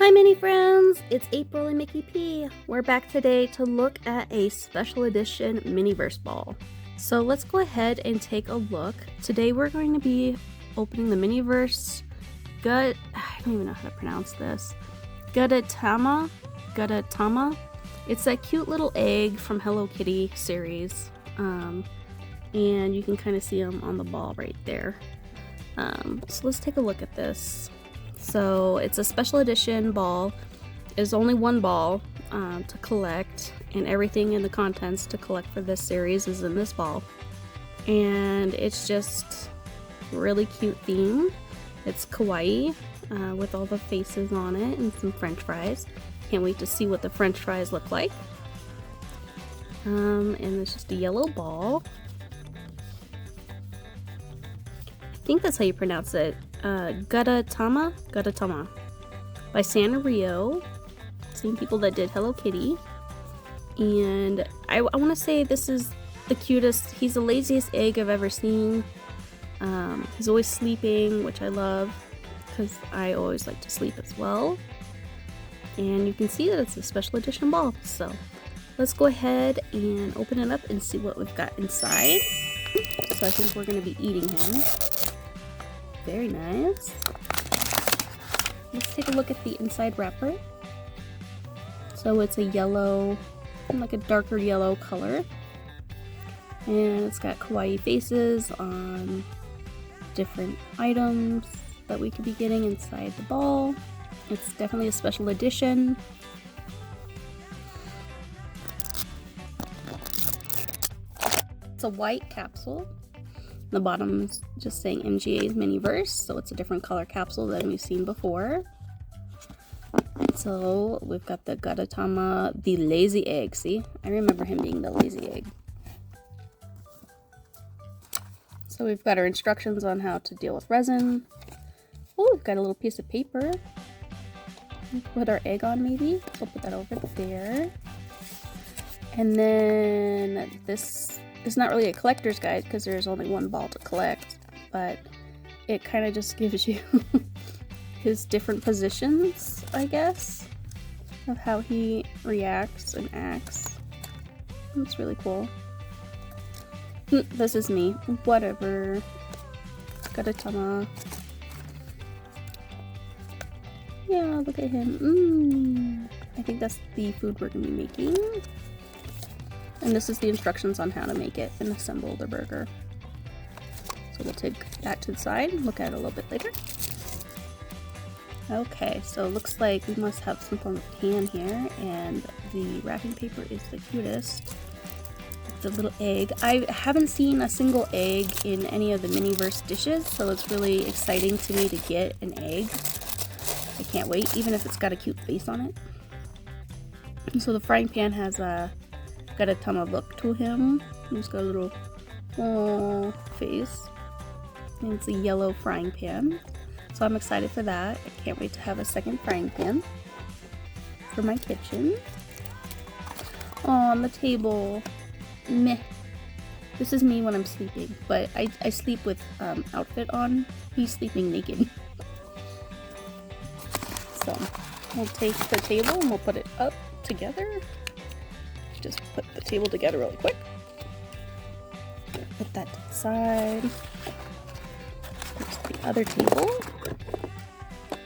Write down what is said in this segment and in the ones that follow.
Hi mini friends, it's April and Mickey P. We're back today to look at a special edition Miniverse Ball. So let's go ahead and take a look. Today we're going to be opening the Miniverse I don't even know how to pronounce this. Gudetama. It's that cute little egg from Hello Kitty series. And you can kind of see them on the ball right there. So let's take a look at this. So it's a special edition ball. There's only one ball to collect, and everything in the contents to collect for this series is in this ball. And it's just really cute theme. It's kawaii with all the faces on it and some french fries. Can't wait to see what the french fries look like. And it's just a yellow ball. I think that's how you pronounce it. Gudetama by Sanrio, same people that did Hello Kitty. And I want to say this is the cutest. He's the laziest egg I've ever seen. He's always sleeping, which I love because I always like to sleep as well. And you can see that it's a special edition ball. So let's go ahead and open it up and see what we've got inside. So I think we're going to be eating him. Very nice. Let's take a look at the inside wrapper. So it's a yellow, like a darker yellow color. And it's got kawaii faces on different items that we could be getting inside the ball. It's definitely a special edition. It's a white capsule. The bottom's just saying MGA's Miniverse, so it's a different color capsule than we've seen before. So we've got the Gudetama, the lazy egg. See, I remember him being the lazy egg. So we've got our instructions on how to deal with resin. Oh, we've got a little piece of paper. Put our egg on maybe. We'll put that over there. And then this is not really a collector's guide because there's only one ball to collect, but it kind of just gives you his different positions, I guess, of how he reacts and acts. It's really cool. This is me. Whatever. Gudetama. Yeah, look at him. I think that's the food we're going to be making. And this is the instructions on how to make it and assemble the burger. So we'll take that to the side and look at it a little bit later. Okay, so it looks like we must have some form of pan here, and the wrapping paper is the cutest. The little egg. I haven't seen a single egg in any of the Miniverse dishes, so it's really exciting to me to get an egg. I can't wait, even if it's got a cute face on it. And so the frying pan has a Gudetama look to him. He's got a little face. And it's a yellow frying pan. So I'm excited for that. I can't wait to have a second frying pan for my kitchen. On the table. Meh. This is me when I'm sleeping, but I sleep with outfit on. He's sleeping naked. So we'll take the table and we'll put it up together. Just put the table together really quick. Put that to the side. There's the other table.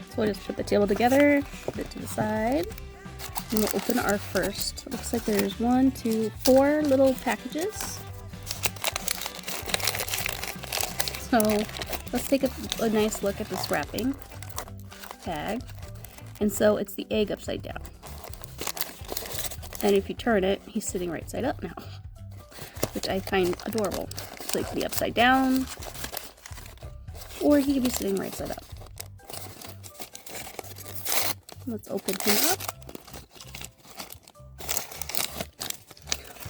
So we'll just put the table together, put it to the side, and we'll open our first. It looks like there's 4 little packages. So let's take a nice look at this wrapping tag. And so it's the egg upside down. And if you turn it, he's sitting right side up now, which I find adorable. So he could be upside down, or he could be sitting right side up. Let's open him up.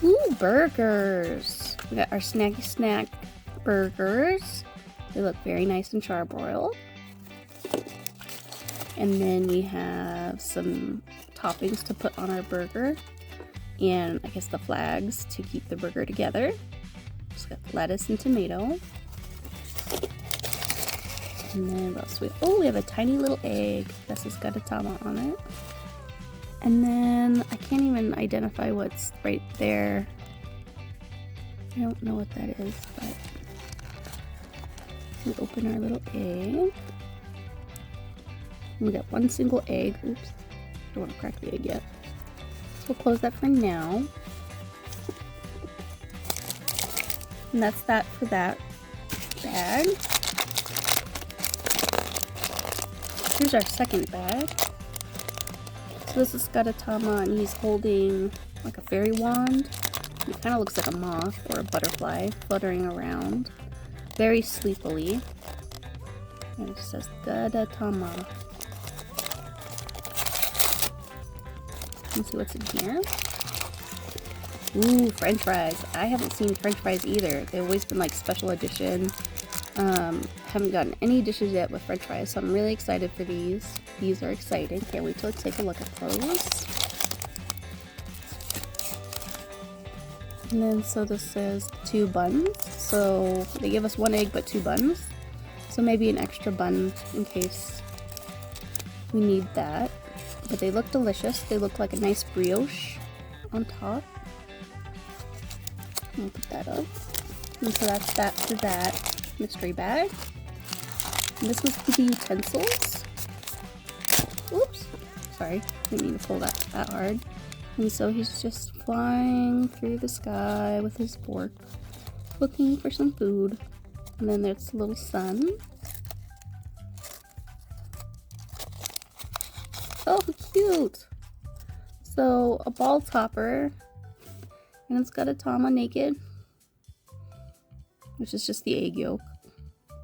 Ooh, burgers! We got our snacky snack burgers. They look very nice and charbroiled. And then we have some toppings to put on our burger. And I guess the flags to keep the burger together. Just got lettuce and tomato. And then what else? Oh, we have a tiny little egg. That says Gudetama on it. And then I can't even identify what's right there. I don't know what that is, but we open our little egg. We got one single egg. Oops, don't want to crack the egg yet. So we'll close that for now. And that's that for that bag. Here's our second bag. So this is Gudetama, and he's holding like a fairy wand. It kind of looks like a moth or a butterfly fluttering around very sleepily. And it just says Gudetama. Let's see what's in here. Ooh, French fries. I haven't seen French fries either. They've always been like special edition. Haven't gotten any dishes yet with French fries, so I'm really excited for these. These are exciting. Can't wait till take a look at those. And then, so this says 2 buns. So they give us 1 egg but 2 buns. So maybe an extra bun in case we need that. But they look delicious. They look like a nice brioche on top. I'll put that up. And so that's that for that mystery bag. And this was the utensils. Oops. Sorry. Didn't mean to pull that hard. And so he's just flying through the sky with his fork, looking for some food. And then there's the little sun. Oh, cute! So, a ball topper. And it's got a Gudetama naked, which is just the egg yolk.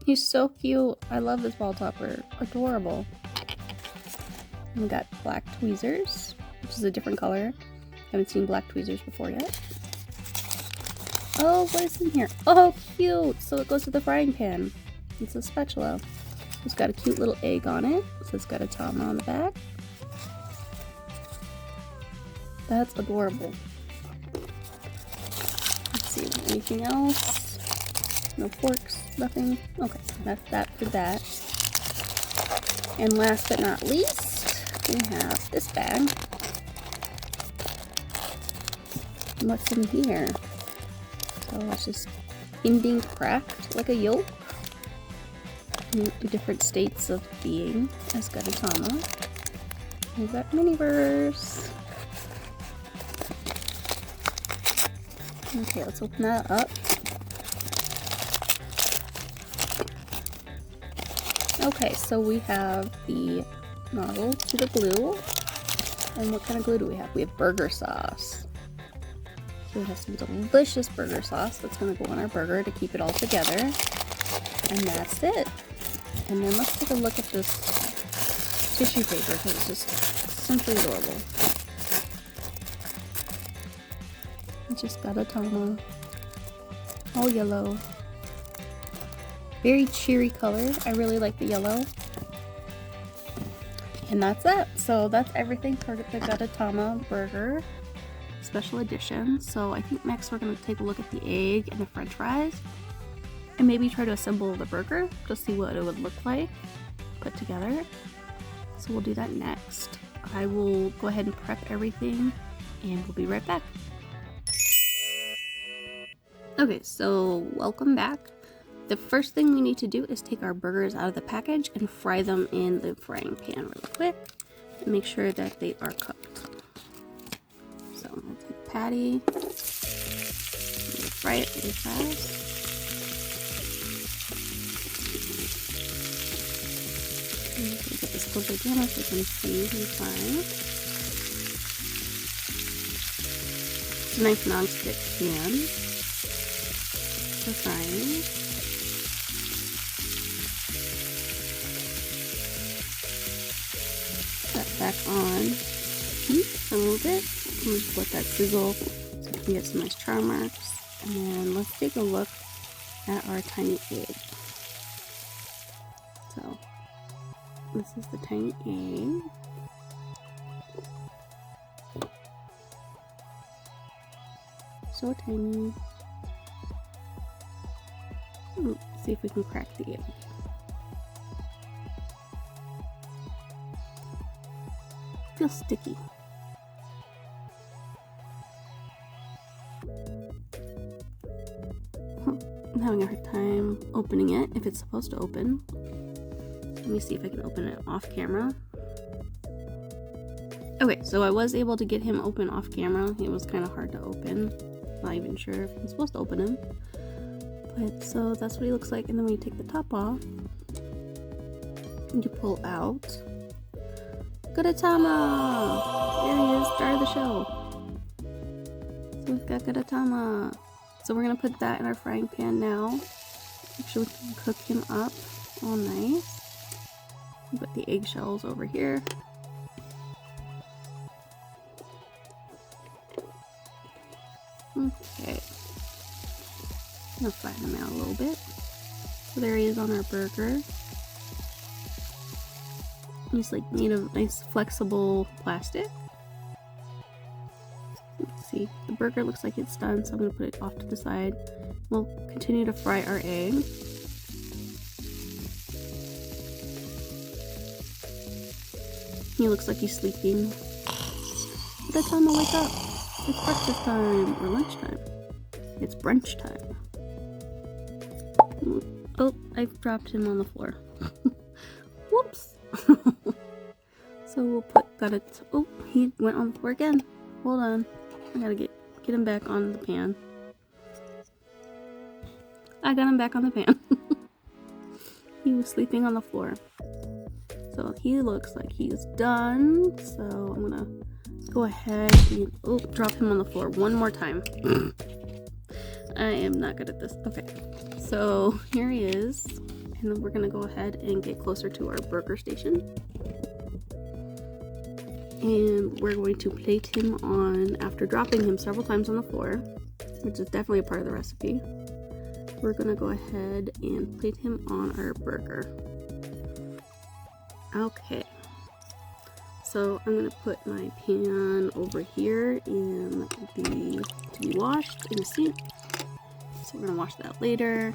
He's so cute. I love this ball topper. Adorable. And we got black tweezers, which is a different color. Haven't seen black tweezers before yet. Oh, what is in here? Oh, cute! So it goes to the frying pan. It's a spatula. It's got a cute little egg on it. So it's got a Gudetama on the back. That's adorable. Let's see, anything else? No forks, nothing. Okay, that's that for that. And last but not least, we have this bag. And what's in here? So it's just him being cracked like a yolk. The different states of being as Gudetama. We've got Miniverse. Okay, let's open that up. Okay, so we have the nozzle to the glue. And what kind of glue do we have? We have burger sauce. So we have some delicious burger sauce that's going to go on our burger to keep it all together. And that's it. And then let's take a look at this tissue paper because it's just simply adorable. It's just Gudetama, all yellow. Very cheery color. I really like the yellow. And that's it. So that's everything for the Gudetama burger special edition. So I think next we're going to take a look at the egg and the french fries. And maybe try to assemble the burger to see what it would look like put together. So we'll do that next. I will go ahead and prep everything and we'll be right back. Okay, so welcome back. The first thing we need to do is take our burgers out of the package and fry them in the frying pan really quick and make sure that they are cooked. So I'm going to take a patty, I'm going to fry it really fast. Get this closer down so you can see and fry. It's a nice non-stick pan for frying. That back on heat a little bit. We'll just let that sizzle so we can get some nice char marks. And then let's take a look at our tiny egg. So this is the tiny egg. So tiny. Let's see if we can crack the egg. feels sticky. I'm having a hard time opening it if it's supposed to open. Let me see if I can open it off camera. Okay, so I was able to get him open off camera. It was kind of hard to open. Not even sure if I'm supposed to open him. But so that's what he looks like. And then when you take the top off, and you pull out Gudetama! There he is, star of the show. So we've got Gudetama. So we're gonna put that in our frying pan now. Make sure we can cook him up all nice. Put the eggshells over here. Okay. I'm gonna flatten him out a little bit. So there he is on our burger. He's like made of nice flexible plastic. Let's see. The burger looks like it's done, so I'm gonna put it off to the side. We'll continue to fry our egg. He looks like he's sleeping. Gudetama, wake up! It's breakfast time, or lunchtime. It's brunch time. Oh, I've dropped him on the floor. Whoops! So we'll put it. Oh, he went on the floor again. Hold on. I gotta get him back on the pan. I got him back on the pan. He was sleeping on the floor. So he looks like he's done. So I'm gonna go ahead and drop him on the floor one more time. I am not good at this. Okay, so here he is, and then we're gonna go ahead and get closer to our burger station, and we're going to plate him on, after dropping him several times on the floor, which is definitely a part of the recipe. We're gonna go ahead and plate him on our burger. Okay, so I'm gonna put my pan over here in to be washed in the sink. So we're gonna wash that later.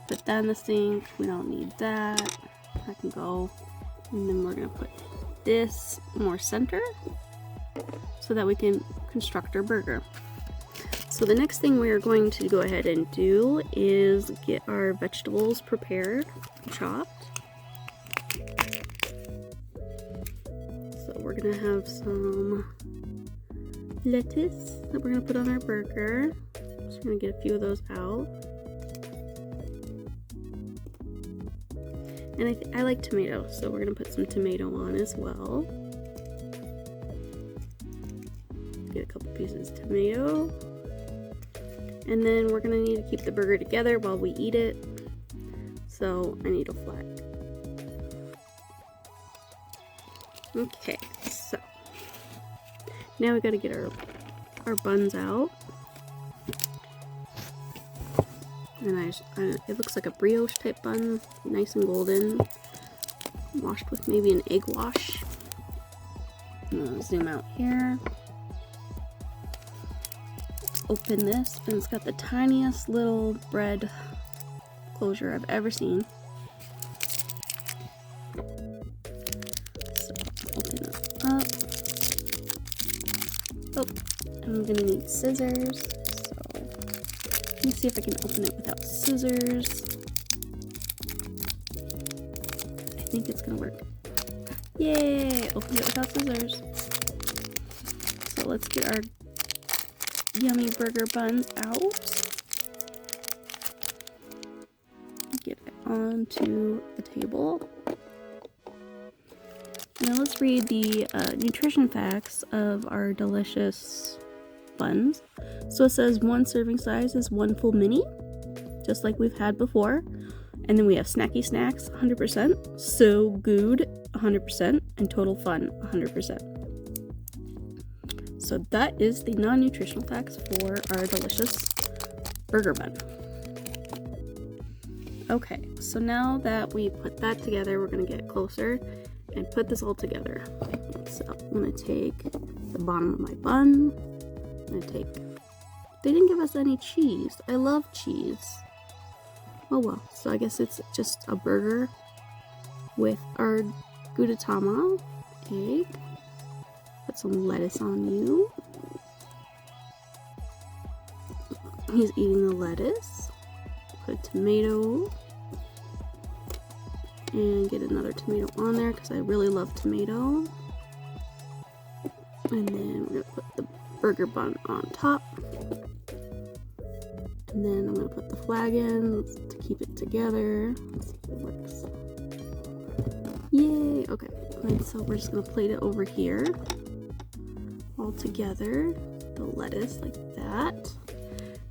Put that in the sink. We don't need that. That can go. And then we're gonna put this more center so that we can construct our burger. So the next thing we are going to go ahead and do is get our vegetables prepared, chopped. So we're gonna have some lettuce that we're gonna put on our burger. So we're gonna get a few of those out. And I like tomato, so we're gonna put some tomato on as well. Get a couple pieces of tomato. And then we're gonna need to keep the burger together while we eat it. So I need a flag. Okay, so now we gotta get our buns out. And it looks like a brioche type bun, nice and golden, washed with maybe an egg wash. I'm gonna zoom out here. Open this, and it's got the tiniest little bread closure I've ever seen. So open it up. Oh, I'm gonna need scissors. Let me see if I can open it without scissors. I think it's gonna work. Yay! Open it without scissors. So let's get our yummy burger buns out. Get it onto the table. Now let's read the nutrition facts of our delicious buns. So it says 1 serving size is 1 full mini, just like we've had before. And then we have snacky snacks, 100%, so good, 100%, and total fun, 100%. So that is the non-nutritional facts for our delicious burger bun. Okay, so now that we put that together, we're gonna get closer and put this all together. So I'm gonna take the bottom of my bun. I'm gonna take. They didn't give us any cheese. I love cheese. Oh well. So I guess it's just a burger with our Gudetama egg. Put some lettuce on you. He's eating the lettuce. Put a tomato. And get another tomato on there because I really love tomato. And then we're going to put the burger bun on top. And then I'm going to put the flag in to keep it together. Let's see if it works. Yay! Okay, and so we're just going to plate it over here. All together. The lettuce like that.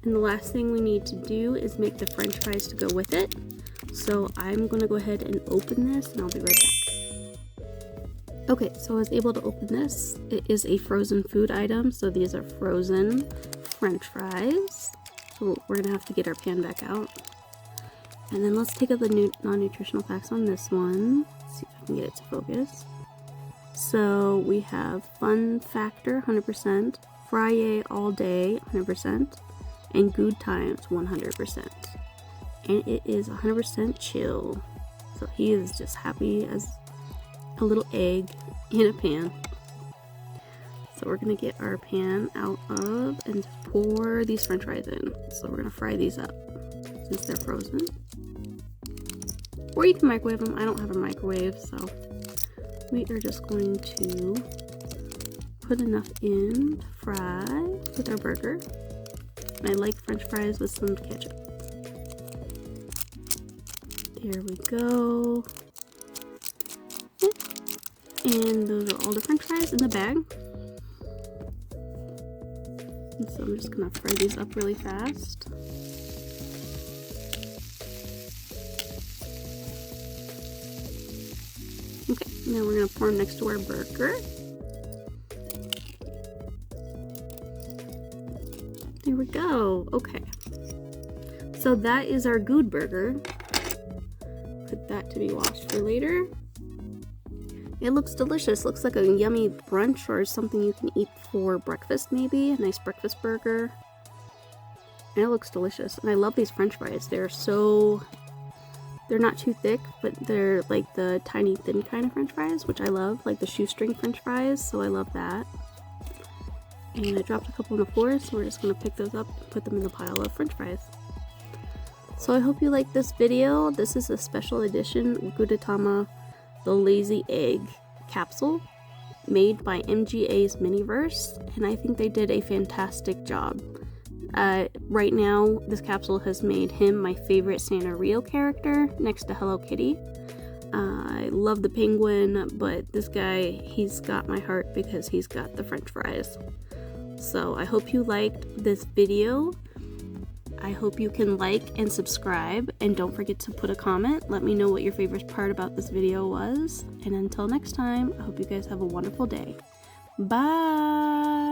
And the last thing we need to do is make the french fries to go with it. So I'm going to go ahead and open this and I'll be right back. Okay, so I was able to open this. It is a frozen food item, so these are frozen french fries. So we're going to have to get our pan back out. And then let's take out the non-nutritional facts on this one. Let's see if I can get it to focus. So we have fun factor 100%, Fry all day 100%, and good times 100%. And it is 100% chill. So he is just happy as a little egg in a pan. So we're gonna get our pan out of and just pour these french fries in. So we're gonna fry these up since they're frozen. Or you can microwave them. I don't have a microwave, so we are just going to put enough in to fry with our burger. I like french fries with some ketchup. There we go. And those are all the french fries in the bag. And so I'm just gonna fry these up really fast. Okay, now we're gonna pour them next to our burger. There we go. Okay. So that is our Gude burger. Put that to be washed for later. It looks delicious. Looks like a yummy brunch or something you can eat for breakfast maybe. A nice breakfast burger. And it looks delicious. And I love these french fries. They're not too thick, but they're like the tiny thin kind of french fries, which I love. Like the shoestring french fries, so I love that. And I dropped a couple on the floor, so we're just going to pick those up and put them in the pile of french fries. So I hope you liked this video. This is a special edition Gudetama the Lazy Egg capsule made by MGA's Miniverse, and I think they did a fantastic job. Right now, this capsule has made him my favorite Sanrio character next to Hello Kitty. I love the penguin, but this guy, he's got my heart because he's got the french fries. So I hope you liked this video. I hope you can like and subscribe, and don't forget to put a comment. Let me know what your favorite part about this video was. And until next time, I hope you guys have a wonderful day. Bye!